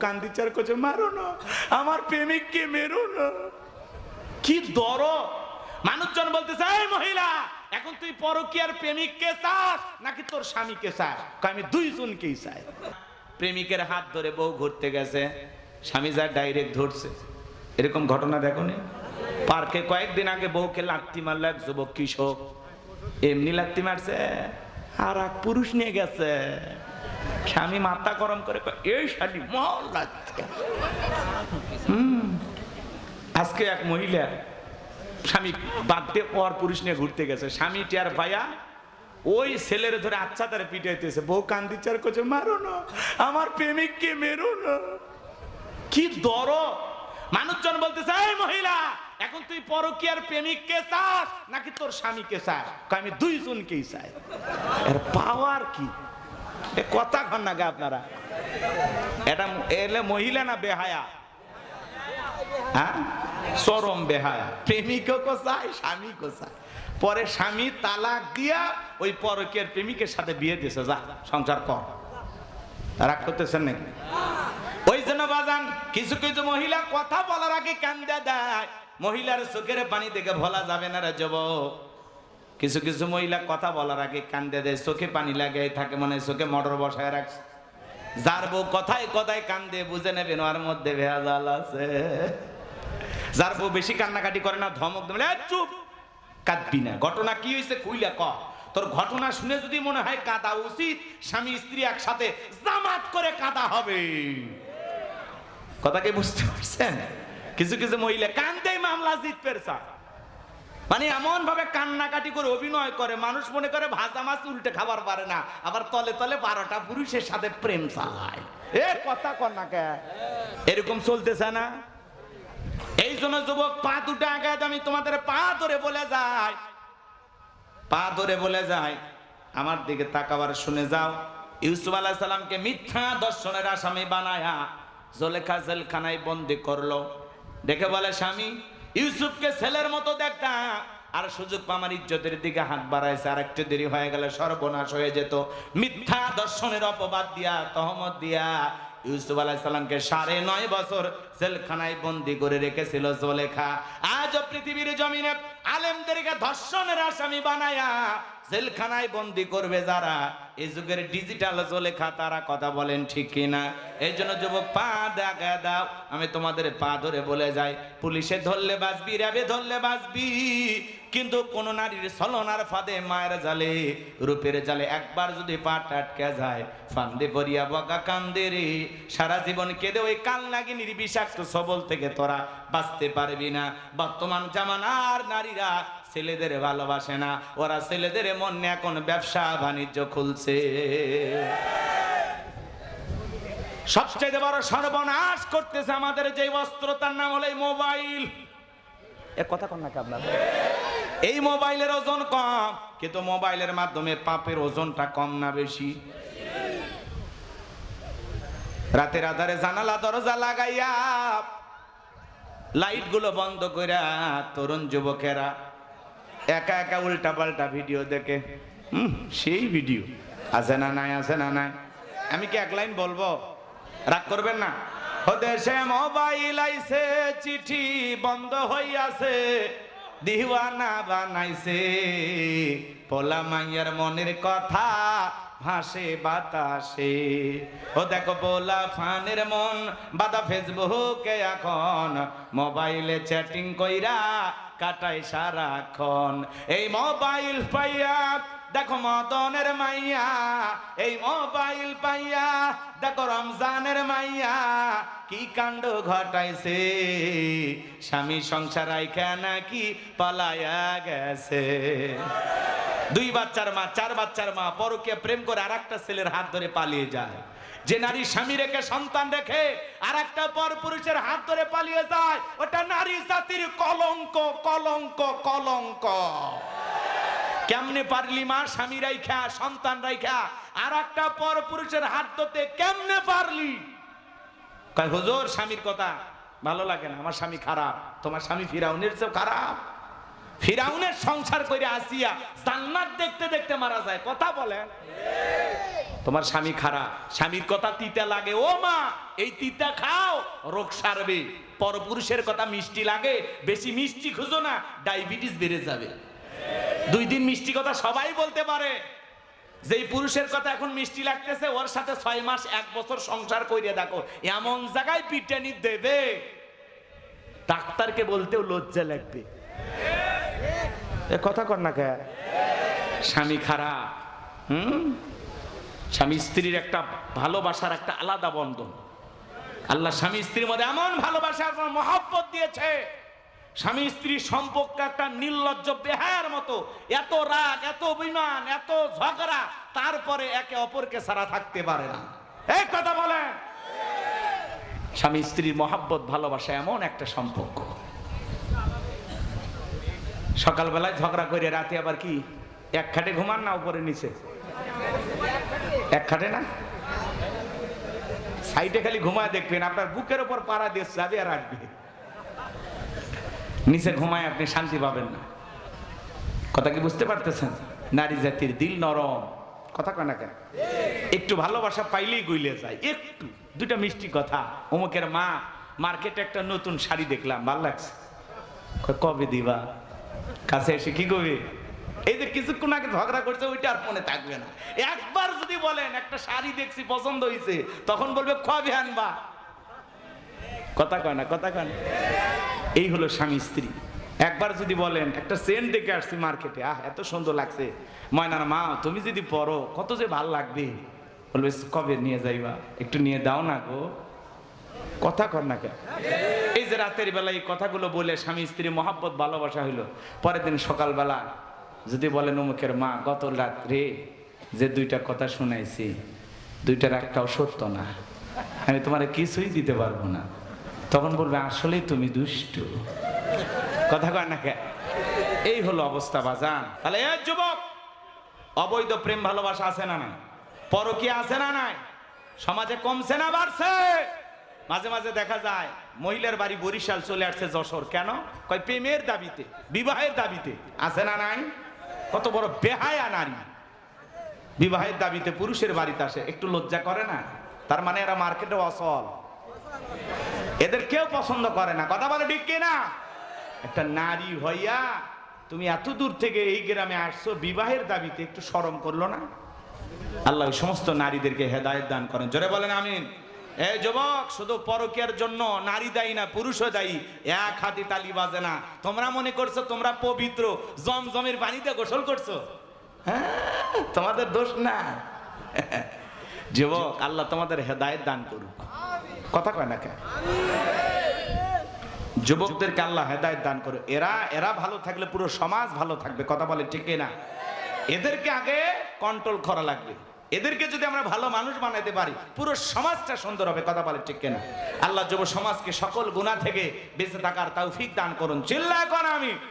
কান্দিচার করছে, মারো না আমার প্রেমিককে, মেরো না। কি দরদ! মানুষজন বলতেছে, এই মহিলা, এখন তুই পরকীয়ার প্রেমিককে চাস নাকি তোর স্বামীকে চাস? আমি দুইজনকেই চাই। প্রেমিকের হাত ধরে বউ ঘুরতে গেছে, স্বামী যা ডাইরেক্ট ধরছে। এরকম ঘটনা দেখোনি? পার্কে কয়েকদিন আগে বউকে লাত্তি মারলো এক যুবক কিশোর, এমনি লাত্তি মারছে, আর এক পুরুষ নিয়ে গেছে। স্বামী মাথা গরম করে এই শালি মর লাত্তি। আজকে এক মহিলা স্বামী বাদ দিয়ে পর পুরুষ নিয়ে ঘুরতে গেছে, স্বামী টিয়ার ভাইয়া ওই ছেলের ধরে আচ্ছা তারা পিটাইতেছে, বউ কান্দিচার করছে, মারো না আমার প্রেমিককে, মেরো না। কি দরদ! মানুষজন বলতেছে, এই মহিলা, এখন তুই পরকীয়ার প্রেমিককে চাস নাকি তোর স্বামীকে চাস? আমি দুইজনকেই চাই। এর পাওয়ার কি! এ কথা কন না গে আপনারা। এটা এলে মহিলা না বেহায়া? হ্যাঁ, চরম বেহায়া। প্রেমিকও চায়, স্বামীকেও চায়। পরে স্বামী তালাক দিয়া ওই পরকীয়ার প্রেমিকের সাথে বিয়ে দিয়েছে, যা সংসার কর। রাগ করতেছেন নাকি? ওই জন্য বাজান, কিছু কিছু মহিলা কথা বলার আগে কান্দা দেয়। মহিলার চোখের পানি দেখে ভোলা যাবে না রে যুবক। কিছু কিছু মহিলা কথা বলার আগে কান্দে দেয়, চোখে পানি লাগে থাকে, মনে হয় চোখে মোটর বসায় রাখছে। যার বউ কথায় কথায় কান্দে, বুঝে নেবেন ওর মধ্যে ভেজাল আছে। যার বউ বেশি কান্নাকাটি করে না, ধমক দেবে, চুপ, কাঁদবি না। ঘটনা কি হয়েছে কইলা ক। তোর ঘটনা শুনে যদি মনে হয় কাঁদা উচিত, স্বামী স্ত্রী একসাথে জামাত করে কাঁদা হবে। কথাকে বুঝতে পারছেন? কিছু কিছু মহিলা কান্দেই মামলা জিতবে চায়, মানে এমন ভাবে কান্নাকাটি করে অভিনয় করে, মানুষ মনে করে ভাজা মাছ উল্টে খাবার পারে না, আবার তলে তলে 12টা পুরুষের সাথে প্রেম চালায়। এ কথা কর না কে? এরকম চলতেছে না? এই জন্য যুবক, পা দুটো আগে আমি তোমাদের পা ধরে বলে যাই, পা ধরে বলে যাই, আমার দিকে তাকাবার শুনে যাও। ইউসুফ আলাইহিস সালামকে মিথ্যা দর্শনের আসামি বানায়া জুলেখা জেলখানায় বন্দী করলো। দেখে বলে, স্বামী ইউসুফকে ছেলের মতো দেখতাম, আর সুযোগ আমার ইজ্জতের দিকে হাত বাড়াইছে, আর একটু দেরি হয়ে গেলে সর্বনাশ হয়ে যেত। মিথ্যা দর্শনের অপবাদ দিয়া, তহমত দিয়া ইউসুফ আলাইহিস সালামকে 9.5 বছর জেলখানায় বন্দী করে রেখেছিল জুলেখা। আজও পৃথিবীর জমিনে আলেমদেরকে ধর্ষণের আসামি বানায়া জেলখানায় বন্দী করবে যারা, এই যুগের ডিজিটাল জুলেখা, তারা। কথা বলেন ঠিক কিনা? এই জন্য যুবক, পা দেখা দাও। আমি তোমাদের পা ধরে বলে যাই, পুলিশে ধরলে বাঁচবি, র্যাবে ধরলে বাঁচবি, কিন্তু কোন নারীর ছলনার ফাঁদে, মায়ের জালে, রূপের জালে একবার যদি পা আটকে যায়, ফান্দে পড়িয়া বগা কান্দে রে, সারা জীবন কেঁদে ওই কাল নাগিনীর বিষাক্ত সবল থেকে তোরা বাঁচতে পারবি না। বর্তমান জামানার নারীরা ছেলেদের ভালোবাসে না, ওরা ছেলেদের মনে এখন ব্যবসা বাণিজ্য খুলছে। সবচেয়ে বড় সর্বনাশ করতেছে আমাদের যে অস্ত্র, তার নাম হলো মোবাইল। এ কথা কন নাকি আপনার? এই মোবাইলের ওজন কম, কিন্তু মোবাইলের মাধ্যমে পাপের ওজনটা কম না বেশি? রাতের আধারে জানালা দরজা লাগাইয়া, লাইট গুলো বন্ধ কইরা তরুণ যুবকেরা একা একা উল্টা পাল্টা ভিডিও দেখে। সেই ভিডিও আছে না নাই? আছে না নাই? আমি কি এক লাইন বলবো? রাগ করবেন না? দেশে মোবাইল আইছে, চিঠি বন্ধ হইয়াছে, দিওয়ানা বানাইছে, পোলা মাইয়ার মনের কথা ভাসে বাতাসে। ও দেখো পোলা ফানের মন বাদা ফেসবুকে এখন, মোবাইলে চ্যাটিং কইরা কাটাই সারাক্ষণ। এই মোবাইল পাইয়া দেখো মদনের মাইয়া, এই মোবাইল পাইয়া দেখো রমজানের মাইয়া, কি কাণ্ড ঘটাইছে, স্বামী সংসার রাইখা নাকি পালায়া গেছে। 2 বাচ্চার মা, 4 বাচ্চার মা পরকীয়া প্রেম করে আরেকটা ছেলের হাত ধরে পালিয়ে যায়। যে নারী স্বামী রেখে, সন্তান রেখে আরেকটা পর পুরুষের হাত ধরে পালিয়ে যায়, ওটা নারী জাতির কলঙ্ক, কলঙ্ক, কলঙ্ক। কেমনে পারলি মা স্বামী রাইখা, সন্তান রাইখা আরেকটা পর পুরুষের হাত ধরতে কেমনে পারলি? কয় হুজুর, স্বামীর কথা ভালো লাগে না, আমার স্বামী খারাপ। তোমার স্বামী ফিরাউনের চেয়ে খারাপ? ফিরাউনের সংসার করে আসিয়া জান্নাত দেখতে দেখতে মারা যায়। কথা বলেন। তোমার স্বামী খারাপ, স্বামীর কথা তিতা লাগে, ও মা এই তিতা খাও, রোগ সারবে। পরপুরুষের কথা মিষ্টি লাগে, বেশি মিষ্টি খুঁজো না, ডায়াবেটিস বেড়ে যাবে। 2 দিন মিষ্টি কথা সবাই বলতে পারে, যেই পুরুষের কথা এখন মিষ্টি লাগতেছে ওর সাথে 6 মাস 1 বছর সংসার কইরে দেখো, এমন জায়গায় পিটানি দেবে ডাক্তারকে বলতেও লজ্জা লাগবে। এ কথা কর না কে? স্বামী খারাপ, স্বামী স্ত্রীর একটা ভালোবাসার একটা আলাদা বন্ধন। আল্লাহ স্বামী স্ত্রীর মধ্যে এমন ভালোবাসা মহব্বত দিয়েছে, স্বামী স্ত্রীর সম্পর্ক একটা নির্লজ্জ বেহায়ার মতো, এত রাগ, এত অভিমান, এত ঝগড়া, তারপরে একে অপরকে ছাড়া থাকতে পারে না। এই কথা বলেন, স্বামী স্ত্রীর মহব্বত ভালোবাসা এমন একটা সম্পর্ক। সকালবেলায় ঝগড়া করে রাতে আবার কি এক খাটে ঘুমান না উপরে নিচে? এক খাটে না, সাইডে খালি ঘুমায় দেখবেন, আপনার বুকের উপর পাড়া দিয়ে যাবে আর আসবে, নিচে ঘুমায় আপনি শান্তি পাবেন না। কথা কি বুঝতে পারতেছেন? নারী জাতির দিল নরম, কথা কয় না কেন? একটু ভালোবাসা পাইলেই গইলে যায়, একটু 2টা মিষ্টি কথা। অমুকের মা মার্কেটে একটা নতুন শাড়ি দেখলাম, ভাল লাগছে, কবে দিবা? কাছে এসে কি করবে? এই যে কিছুক্ষণ আগে ঝগড়া করছে ওইটা আর মনে থাকবে না। একবার যদি বলেন একটা শাড়ি দেখছি পছন্দ হয়েছে, তখন বলবে কবে আনবা? কথা কয় না, কথা কয় না? এই হলো স্বামী স্ত্রী। একবার যদি বলেন একটা সেন্ট দেখে আসছি মার্কেটে, এত সুন্দর লাগছে, ময়নার মা তুমি যদি পরো কত যে ভাল লাগবে, বলবে কবে নিয়ে যাইবা? একটু নিয়ে দাও না গো। কথা কর না কেন? এই যে রাতের বেলা এই কথাগুলো বলে স্বামী স্ত্রী মহব্বত ভালোবাসা হইলো, পরের দিন সকালবেলা যদি বলেন অমুকের মা গত রাত্রে যে 2টা কথা শুনাইছি 2টার একটাও সত্য না, আমি তোমার কিছুই দিতে পারবো না, তখন বলবে আসলেই তুমি দুষ্ট। কথা কয় না কে? এই হলো অবস্থা বাজান। তাহলে এ যুবক, অবৈধ প্রেম ভালোবাসা আছে না নাই? পরকীয়া আছে না নাই? সমাজে কমছে না বাড়ছে? মাঝে মাঝে দেখা যায় মহিলার বাড়ি বরিশাল চলে আসছে যশোর, কেন? কয় প্রেমের দাবিতে, বিবাহের দাবিতে। আছে না নাই? কত বড় বেহায়া নারী বিবাহের দাবিতে পুরুষের বাড়িতে আসে, একটু লজ্জা করে না? তার মানে এরা মার্কেটে অসল, এদের কেউ পছন্দ করে না। কথা বলে ঠিক কিনা? একটা নারী হইয়া তুমি এত দূর থেকে এই গ্রামে আসছো বিবাহের দাবিতে, একটু শরম করলো না? আল্লাহ ওই সমস্ত নারীদেরকে হেদায়েত দান করেন, জোরে বলেন আমিন। এই যুবক, শুধু পরকীয়ার জন্য নারী দায়ী না, পুরুষও দায়ী। এক হাতি তালি বাজে না। তোমরা মনে করছো তোমরা পবিত্র, জমজমের পানিতে গোসল করছো, হ্যাঁ, তোমাদের দোষ না। যুবক, আল্লাহ তোমাদের হেদায়েত দান করুক। কথা কয় না কেন? যুবকদেরকে আল্লাহ হেদায়েত দান করে। এরা ভালো থাকলে পুরো সমাজ ভালো থাকবে। কথা বলে ঠিক না? এদেরকে আগে কন্ট্রোল করা লাগবে। এদেরকে যদি আমরা ভালো মানুষ বানাইতে পারি, পুরো সমাজটা সুন্দর হবে। কথা বলে ঠিক না? আল্লাহ যুব সমাজকে সকল গুনাহ থেকে বেঁচে থাকার তৌফিক দান করুন। চিল্লায় কোন আমি।